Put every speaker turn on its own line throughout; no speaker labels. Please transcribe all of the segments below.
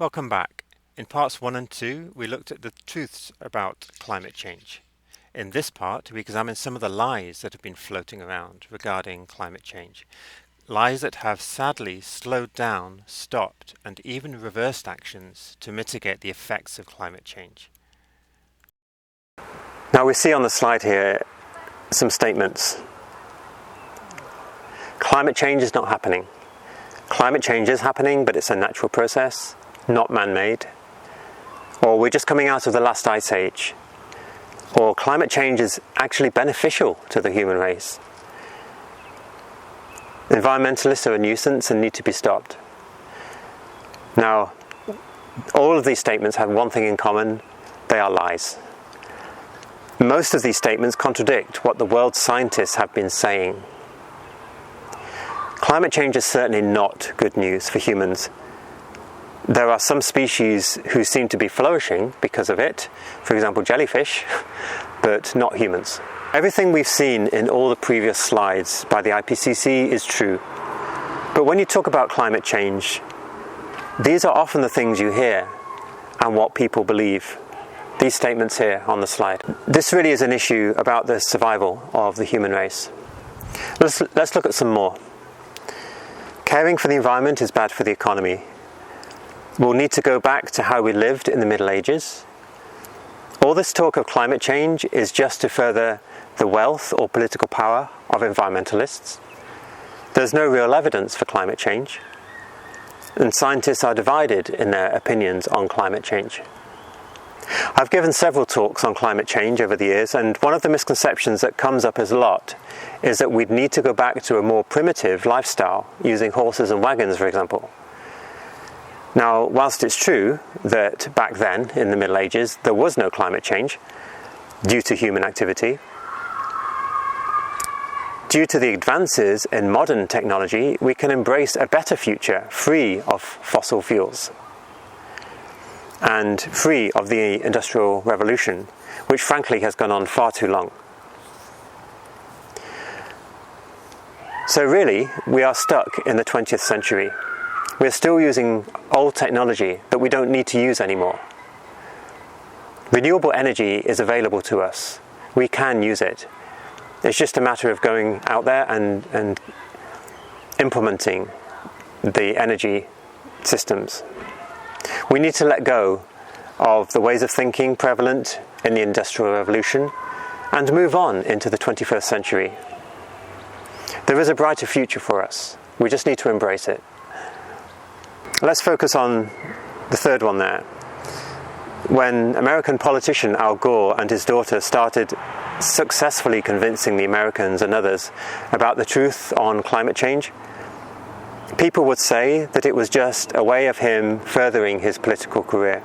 Welcome back. In parts 1 and 2, we looked at the truths about climate change. In this part, we examined some of the lies that have been floating around regarding climate change. Lies that have sadly slowed down, stopped, and even reversed actions to mitigate the effects of climate change.
Now we see on the slide here some statements. Climate change is not happening. Climate change is happening, but it's a natural process, not man-made. Or we're just coming out of the last ice age. Or climate change is actually beneficial to the human race. Environmentalists are a nuisance and need to be stopped. Now, all of these statements have one thing in common: they are lies. Most of these statements contradict what the world's scientists have been saying. Climate change is certainly not good news for humans. There are some species who seem to be flourishing because of it, for example jellyfish, but not humans. Everything we've seen in all the previous slides by the IPCC is true. But when you talk about climate change, these are often the things you hear and what people believe. These statements here on the slide. This really is an issue about the survival of the human race. Let's look at some more. Caring for the environment is bad for the economy. We'll need to go back to how we lived in the Middle Ages. All this talk of climate change is just to further the wealth or political power of environmentalists. There's no real evidence for climate change, and scientists are divided in their opinions on climate change. I've given several talks on climate change over the years, and one of the misconceptions that comes up as a lot is that we'd need to go back to a more primitive lifestyle, using horses and wagons, for example. Now, whilst it's true that back then, in the Middle Ages, there was no climate change due to human activity, due to the advances in modern technology, we can embrace a better future free of fossil fuels and free of the Industrial Revolution, which frankly has gone on far too long. So really, we are stuck in the 20th century. We're still using old technology that we don't need to use anymore. Renewable energy is available to us. We can use it. It's just a matter of going out there and implementing the energy systems. We need to let go of the ways of thinking prevalent in the Industrial Revolution and move on into the 21st century. There is a brighter future for us. We just need to embrace it. Let's focus on the third one there. When American politician Al Gore and his daughter started successfully convincing the Americans and others about the truth on climate change, people would say that it was just a way of him furthering his political career.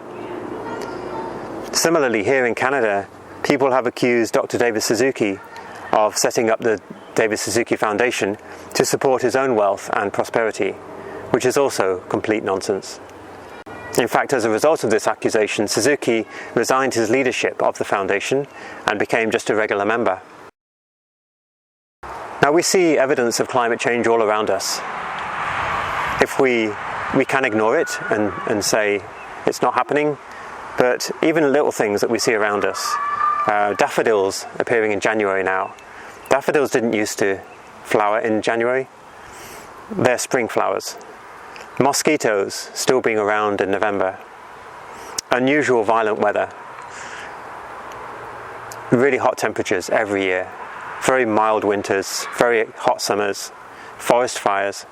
Similarly, here in Canada, people have accused Dr. David Suzuki of setting up the David Suzuki Foundation to support his own wealth and prosperity, which is also complete nonsense. In fact, as a result of this accusation, Suzuki resigned his leadership of the foundation and became just a regular member. Now we see evidence of climate change all around us. If we can ignore it and say it's not happening, but even little things that we see around us, daffodils appearing in January now. Daffodils didn't used to flower in January. They're spring flowers. Mosquitoes still being around in November. Unusual violent weather. Really hot temperatures every year. Very mild winters, very hot summers, forest fires.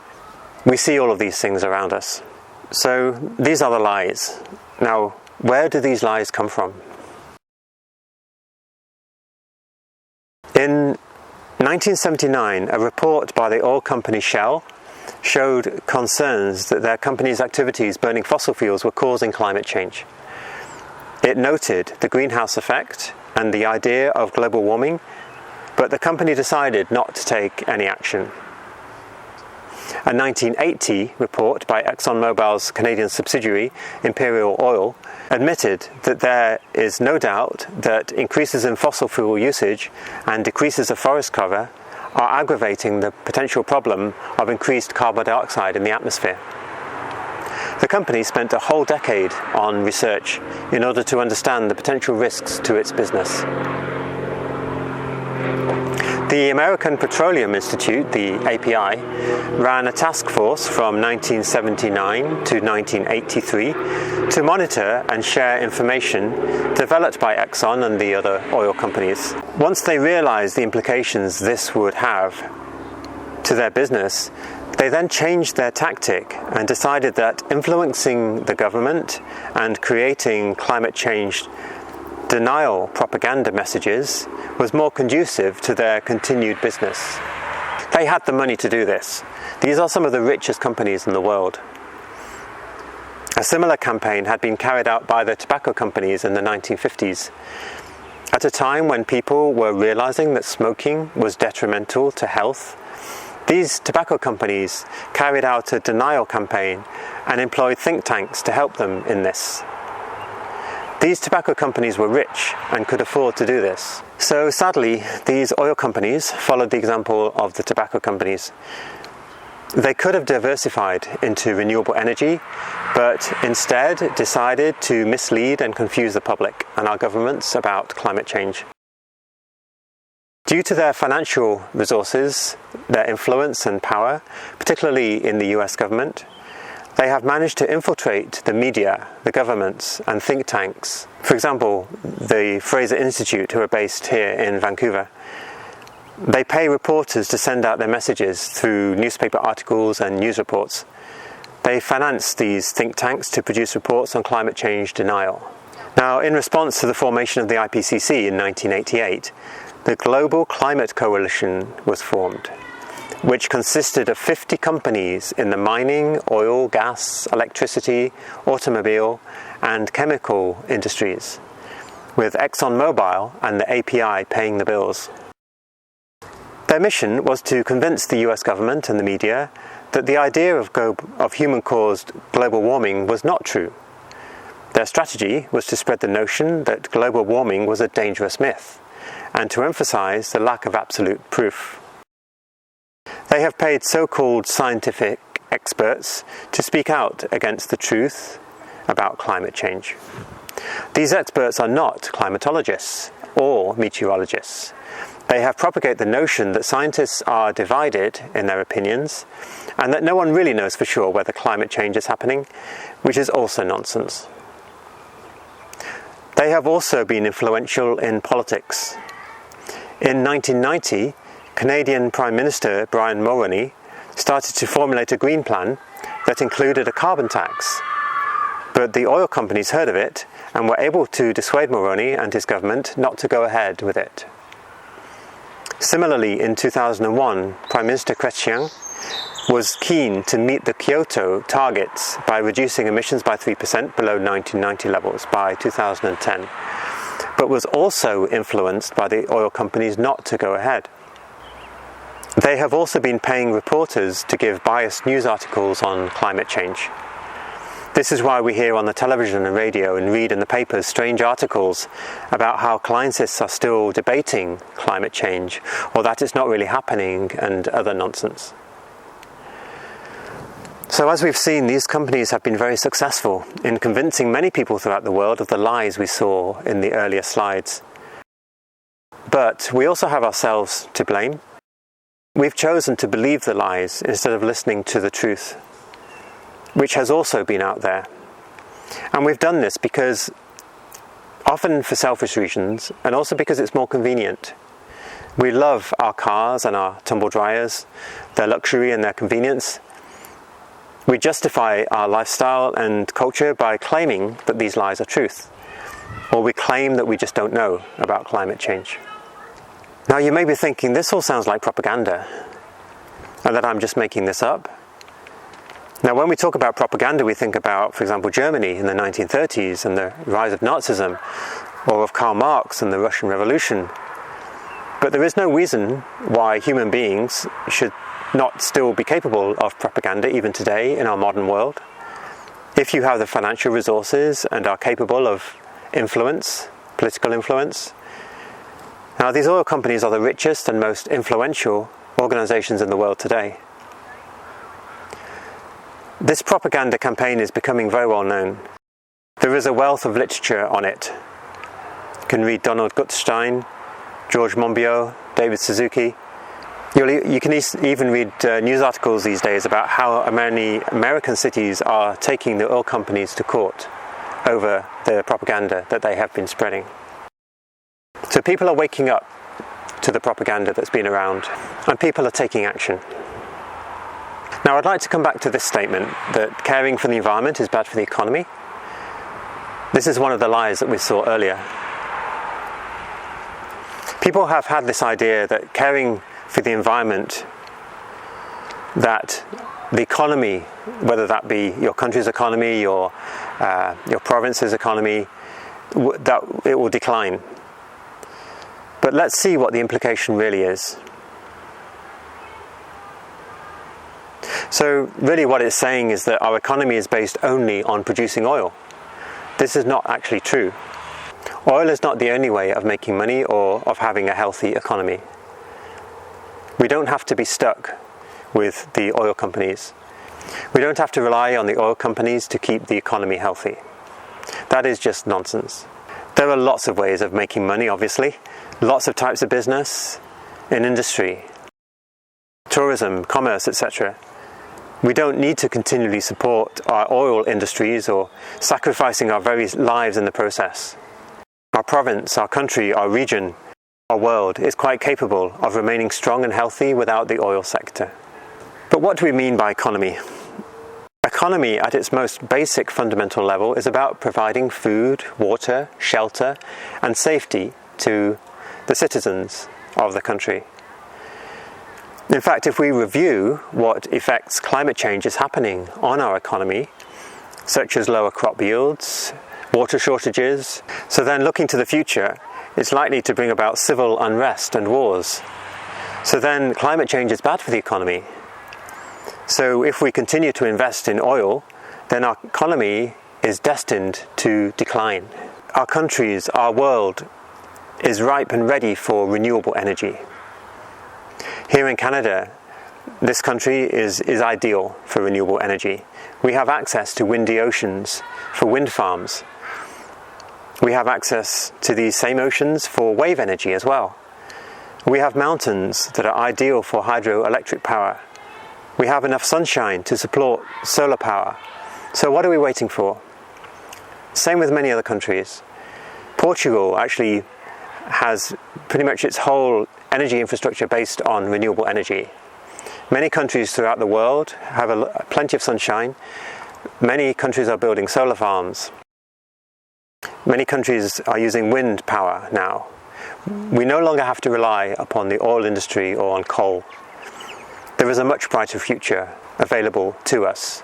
We see all of these things around us. So these are the lies. Now, where do these lies come from? In 1979, a report by the oil company Shell showed concerns that their company's activities burning fossil fuels were causing climate change. It noted the greenhouse effect and the idea of global warming, but the company decided not to take any action. A 1980 report by ExxonMobil's Canadian subsidiary, Imperial Oil, admitted that there is no doubt that increases in fossil fuel usage and decreases of forest cover are aggravating the potential problem of increased carbon dioxide in the atmosphere. The company spent a whole decade on research in order to understand the potential risks to its business. The American Petroleum Institute, the API, ran a task force from 1979 to 1983 to monitor and share information developed by Exxon and the other oil companies. Once they realized the implications this would have to their business, they then changed their tactic and decided that influencing the government and creating climate change denial propaganda messages was more conducive to their continued business. They had the money to do this. These are some of the richest companies in the world. A similar campaign had been carried out by the tobacco companies in the 1950s, at a time when people were realizing that smoking was detrimental to health. These tobacco companies carried out a denial campaign and employed think tanks to help them in this. These tobacco companies were rich and could afford to do this. So sadly, these oil companies followed the example of the tobacco companies. They could have diversified into renewable energy, but instead decided to mislead and confuse the public and our governments about climate change. Due to their financial resources, their influence and power, particularly in the US government, they have managed to infiltrate the media, the governments, and think tanks. For example, the Fraser Institute, who are based here in Vancouver. They pay reporters to send out their messages through newspaper articles and news reports. They finance these think tanks to produce reports on climate change denial. Now, in response to the formation of the IPCC in 1988, the Global Climate Coalition was formed, which consisted of 50 companies in the mining, oil, gas, electricity, automobile, and chemical industries, with ExxonMobil and the API paying the bills. Their mission was to convince the US government and the media that the idea of human-caused global warming was not true. Their strategy was to spread the notion that global warming was a dangerous myth, and to emphasize the lack of absolute proof. They have paid so-called scientific experts to speak out against the truth about climate change. These experts are not climatologists or meteorologists. They have propagated the notion that scientists are divided in their opinions and that no one really knows for sure whether climate change is happening, which is also nonsense. They have also been influential in politics. In 1990, Canadian Prime Minister Brian Mulroney started to formulate a green plan that included a carbon tax. But the oil companies heard of it and were able to dissuade Mulroney and his government not to go ahead with it. Similarly, in 2001, Prime Minister Chrétien was keen to meet the Kyoto targets by reducing emissions by 3% below 1990 levels by 2010, but was also influenced by the oil companies not to go ahead. They have also been paying reporters to give biased news articles on climate change. This is why we hear on the television and radio and read in the papers strange articles about how scientists are still debating climate change or that it's not really happening and other nonsense. So as we've seen, these companies have been very successful in convincing many people throughout the world of the lies we saw in the earlier slides. But we also have ourselves to blame. We've chosen to believe the lies instead of listening to the truth, which has also been out there. And we've done this because, often for selfish reasons, and also because it's more convenient. We love our cars and our tumble dryers, their luxury and their convenience. We justify our lifestyle and culture by claiming that these lies are truth, or we claim that we just don't know about climate change. Now you may be thinking, this all sounds like propaganda, and that I'm just making this up. Now when we talk about propaganda, we think about, for example, Germany in the 1930s and the rise of Nazism, or of Karl Marx and the Russian Revolution. But there is no reason why human beings should not still be capable of propaganda even today in our modern world. If you have the financial resources and are capable of influence, political influence. Now these oil companies are the richest and most influential organizations in the world today. This propaganda campaign is becoming very well known. There is a wealth of literature on it. You can read Donald Gutstein, George Monbiot, David Suzuki. You can even read news articles these days about how many American cities are taking the oil companies to court over the propaganda that they have been spreading. So people are waking up to the propaganda that's been around, and people are taking action. Now, I'd like to come back to this statement that caring for the environment is bad for the economy. This is one of the lies that we saw earlier. People have had this idea that caring for the environment, that the economy, whether that be your country's economy, your province's economy, that it will decline. But let's see what the implication really is. So really what it's saying is that our economy is based only on producing oil. This is not actually true. Oil is not the only way of making money or of having a healthy economy. We don't have to be stuck with the oil companies. We don't have to rely on the oil companies to keep the economy healthy. That is just nonsense. There are lots of ways of making money, obviously. Lots of types of business in industry, tourism, commerce, etc. We don't need to continually support our oil industries or sacrificing our very lives in the process. Our province, our country, our region, our world is quite capable of remaining strong and healthy without the oil sector. But what do we mean by economy? Economy, at its most basic fundamental level, is about providing food, water, shelter, and safety to the citizens of the country. In fact, if we review what effects climate change is happening on our economy, such as lower crop yields, water shortages, so then looking to the future, it's likely to bring about civil unrest and wars. So then climate change is bad for the economy. So if we continue to invest in oil, then our economy is destined to decline. Our countries, our world is ripe and ready for renewable energy. Here in Canada, this country is ideal for renewable energy. We have access to windy oceans for wind farms. We have access to these same oceans for wave energy as well. We have mountains that are ideal for hydroelectric power. We have enough sunshine to support solar power. So what are we waiting for? Same with many other countries. Portugal actually has pretty much its whole energy infrastructure based on renewable energy. Many countries throughout the world have plenty of sunshine. Many countries are building solar farms. Many countries are using wind power now. We no longer have to rely upon the oil industry or on coal. There is a much brighter future available to us.